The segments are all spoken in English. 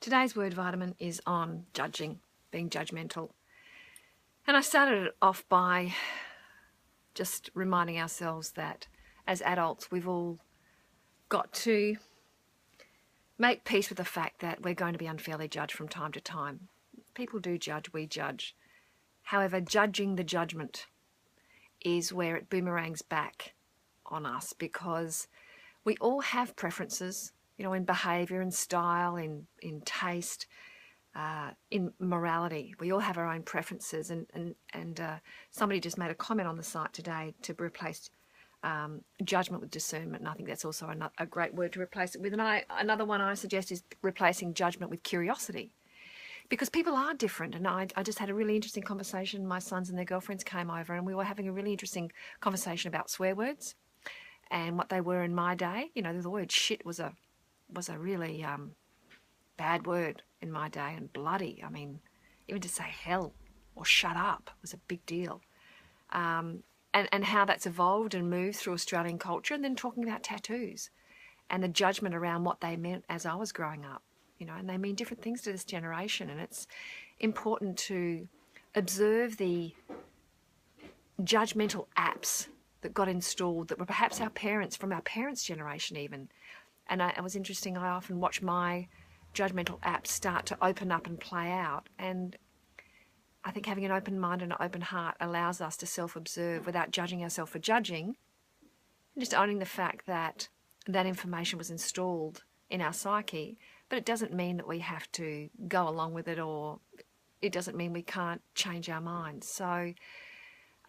Today's word vitamin is on judging, being judgmental. And I started it off by just reminding ourselves that as adults, we've all got to make peace with the fact that we're going to be unfairly judged from time to time. People do judge, we judge. However, judging the judgment is where it boomerangs back on us, because we all have preferences, you know, in behaviour, in style, in taste, in morality. We all have our own preferences, and somebody just made a comment on the site today to replace judgment with discernment, and I think that's also a great word to replace it with. And another one I suggest is replacing judgment with curiosity, because people are different. And I just had a really interesting conversation. My sons and their girlfriends came over, and we were having a really interesting conversation about swear words and what they were in my day. You know, the word shit was a really bad word in my day, and bloody. I mean, even to say hell or shut up was a big deal. And how that's evolved and moved through Australian culture, and then talking about tattoos and the judgment around what they meant as I was growing up. You know, and they mean different things to this generation, and it's important to observe the judgmental apps that got installed that were perhaps our parents, from our parents' generation even. And it was interesting, I often watch my judgmental apps start to open up and play out, and I think having an open mind and an open heart allows us to self-observe without judging ourselves for judging, and just owning the fact that that information was installed in our psyche. But it doesn't mean that we have to go along with it, or it doesn't mean we can't change our minds. So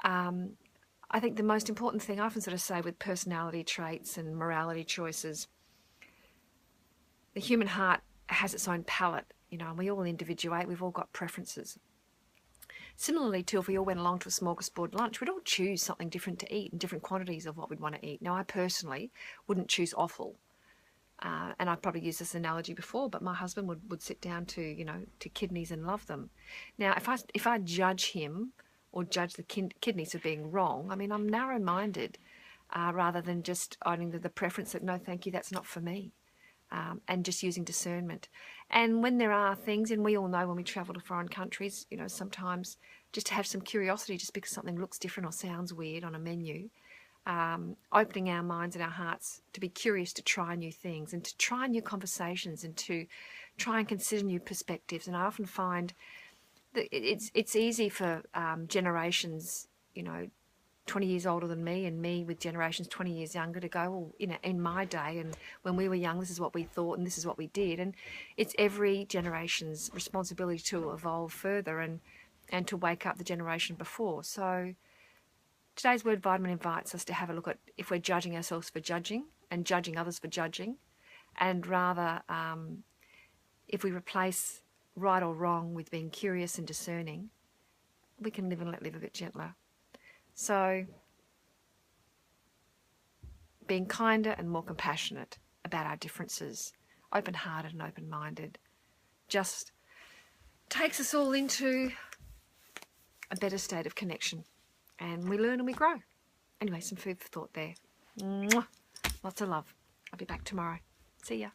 I think the most important thing I often sort of say with personality traits and morality choices, the human heart has its own palate, you know, and we all individuate, we've all got preferences. Similarly too, if we all went along to a smorgasbord lunch, we'd all choose something different to eat and different quantities of what we'd want to eat. Now, I personally wouldn't choose offal. And I've probably used this analogy before, but my husband would sit down to, you know, to kidneys and love them. Now, if I judge him or judge the kidneys for being wrong, I mean, I'm narrow-minded rather than just owning the preference that, no, thank you, that's not for me, and just using discernment. And when there are things, and we all know when we travel to foreign countries, you know, sometimes just to have some curiosity just because something looks different or sounds weird on a menu, opening our minds and our hearts to be curious, to try new things and to try new conversations and to try and consider new perspectives. And I often find that it's easy for generations, you know, 20 years older than me and me with generations 20 years younger to go, well, you know, in my day and when we were young, this is what we thought and this is what we did. And it's every generation's responsibility to evolve further and to wake up the generation before. So today's word vitamin invites us to have a look at if we're judging ourselves for judging and judging others for judging, and rather if we replace right or wrong with being curious and discerning, we can live and let live a bit gentler. So being kinder and more compassionate about our differences, open-hearted and open-minded, just takes us all into a better state of connection. And we learn and we grow. Anyway, some food for thought there. Mwah. Lots of love. I'll be back tomorrow. See ya.